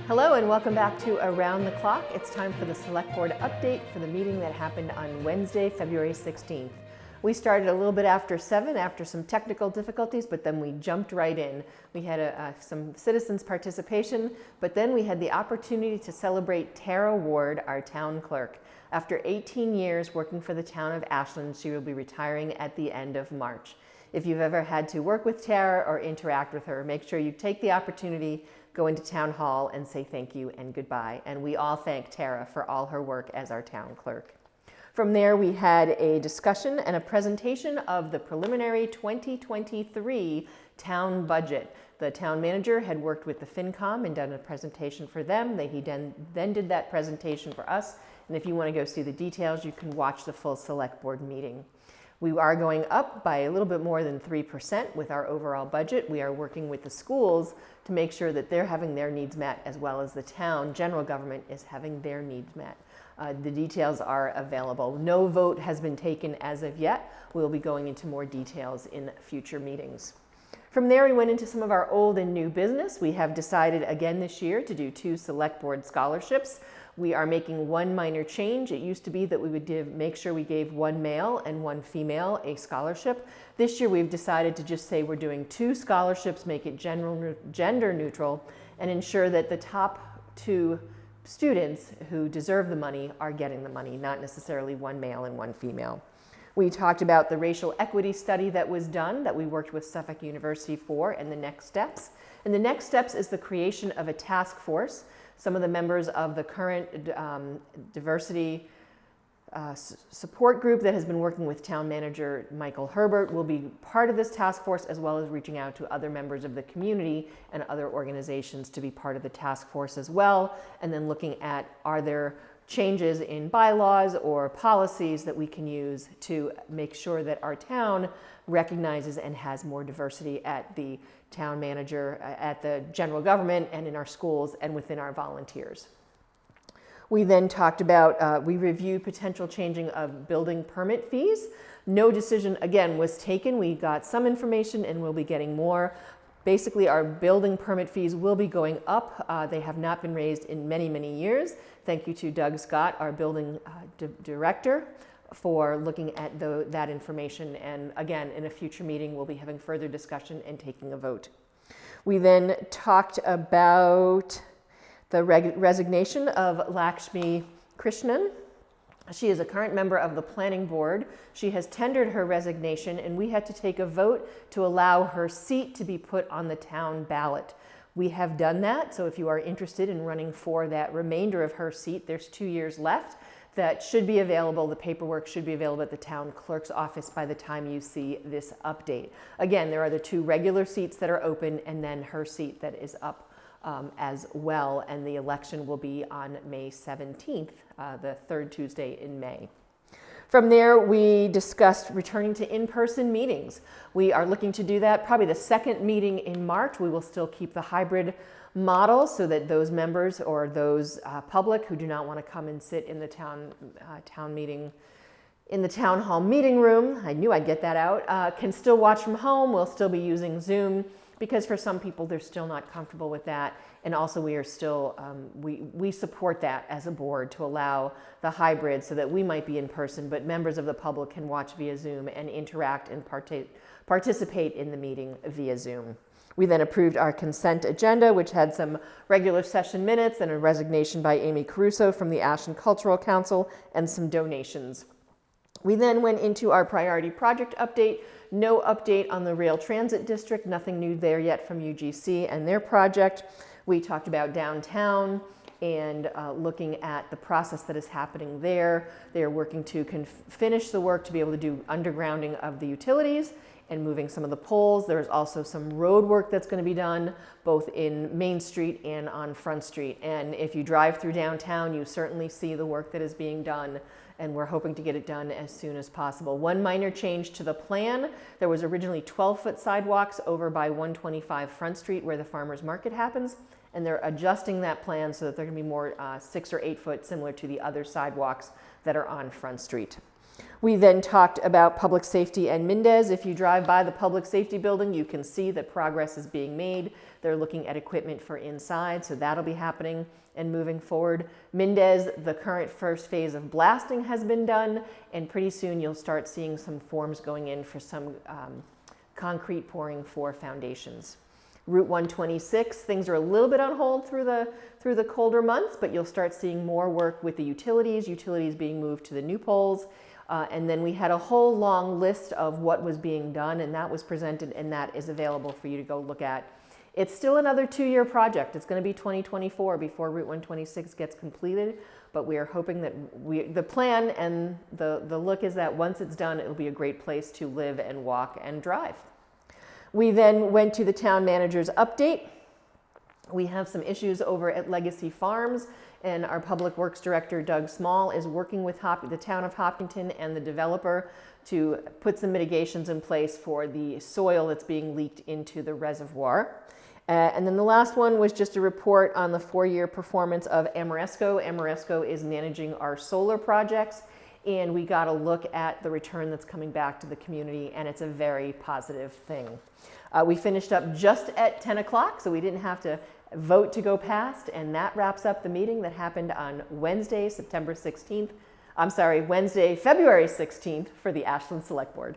Hello and welcome back to Around the Clock. It's time for the Select Board update for the meeting that happened on Wednesday, February 16th. We started a little bit after 7 after some technical difficulties, but then we jumped right in. We had some citizens' participation, but then we had the opportunity to celebrate Tara Ward, our town clerk. After 18 years working for the town of Ashland, she will be retiring at the end of March. If you've ever had to work with Tara or interact with her, make sure you take the opportunity, go into town hall and say thank you and goodbye. And we all thank Tara for all her work as our town clerk. From there, we had a discussion and a presentation of the preliminary 2023 town budget. The town manager had worked with the FinCom and done a presentation for them. He then did that presentation for us. And if you want to go see the details, you can watch the full select board meeting. We are going up by a little bit more than 3% with our overall budget. We are working with the schools to make sure that they're having their needs met, as well as the town general government is having their needs met. The details are available. No vote has been taken as of yet. We'll be going into more details in future meetings. From there, we went into some of our old and new business. We have decided again this year to do 2 select board scholarships. We are making one minor change. It used to be that we would make sure we gave 1 male and 1 female a scholarship. This year we've decided to just say we're doing 2 scholarships, make it gender neutral, and ensure that the top 2 students who deserve the money are getting the money, not necessarily 1 male and 1 female. We talked about the racial equity study that was done, that we worked with Suffolk University for, and the next steps. And the next steps is the creation of a task force. Some of the members of the current diversity support group that has been working with town manager Michael Herbert will be part of this task force, as well as reaching out to other members of the community and other organizations to be part of the task force as well. And then looking at, are there changes in bylaws or policies that we can use to make sure that our town recognizes and has more diversity at the town manager, at the general government, and in our schools and within our volunteers. We then talked about, we reviewed potential changing of building permit fees. No decision, again, was taken. We got some information and we'll be getting more. Basically, our building permit fees will be going up. They have not been raised in many, many years. Thank you to Doug Scott, our building director, for looking at that information. And again, in a future meeting, we'll be having further discussion and taking a vote. We then talked about the resignation of Lakshmi Krishnan. She is a current member of the planning board. She has tendered her resignation, and we had to take a vote to allow her seat to be put on the town ballot. We have done that, so if you are interested in running for that remainder of her seat, there's 2 years left. That should be available. The paperwork should be available at the town clerk's office by the time you see this update. Again, there are the 2 regular seats that are open, and then her seat that is up as well, and the election will be on May 17th, the 3rd Tuesday in May. From there, we discussed returning to in-person meetings. We are looking to do that probably the 2nd meeting in March. We will still keep the hybrid model so that those members or those public who do not want to come and sit in the town meeting, in the town hall meeting room, I knew I'd get that out, can still watch from home. We'll still be using Zoom, because for some people they're still not comfortable with that. And also we are still, we support that as a board to allow the hybrid so that we might be in person, but members of the public can watch via Zoom and interact and participate in the meeting via Zoom. We then approved our consent agenda, which had some regular session minutes and a resignation by Amy Caruso from the Ashland Cultural Council and some donations. We then went into our priority project update. No update on the rail transit district, nothing new there yet from UGC and their project. We talked about downtown and looking at the process that is happening there. They are working to finish the work to be able to do undergrounding of the utilities and moving some of the poles. There's also some road work that's going to be done both in Main Street and on Front Street. And if you drive through downtown, you certainly see the work that is being done, and we're hoping to get it done as soon as possible. One minor change to the plan. There was originally 12-foot sidewalks over by 125 Front Street where the farmers market happens, and they're adjusting that plan so that they're going to be more 6 or 8 foot, similar to the other sidewalks that are on Front Street. We then talked about public safety and Mendez. If you drive by the public safety building, you can see that progress is being made. They're looking at equipment for inside, so that'll be happening and moving forward. Mendez, the current first phase of blasting has been done, and pretty soon you'll start seeing some forms going in for some concrete pouring for foundations. Route 126, things are a little bit on hold through the colder months, but you'll start seeing more work with the utilities being moved to the new poles. And then we had a whole long list of what was being done, and that was presented, and that is available for you to go look at. It's still another 2-year project. It's going to be 2024 before Route 126 gets completed, but we are hoping that the plan and the look is that once it's done, it'll be a great place to live and walk and drive. We then went to the town manager's update. We have some issues over at Legacy Farms, and our Public Works Director, Doug Small, is working with the town of Hopkinton and the developer to put some mitigations in place for the soil that's being leaked into the reservoir. And then the last one was just a report on the 4-year performance of Amoresco. Amoresco is managing our solar projects, and we got a look at the return that's coming back to the community, and it's a very positive thing. We finished up just at 10 o'clock, so we didn't have to vote to go past, and that wraps up the meeting that happened on Wednesday, February 16th for the Ashland Select Board.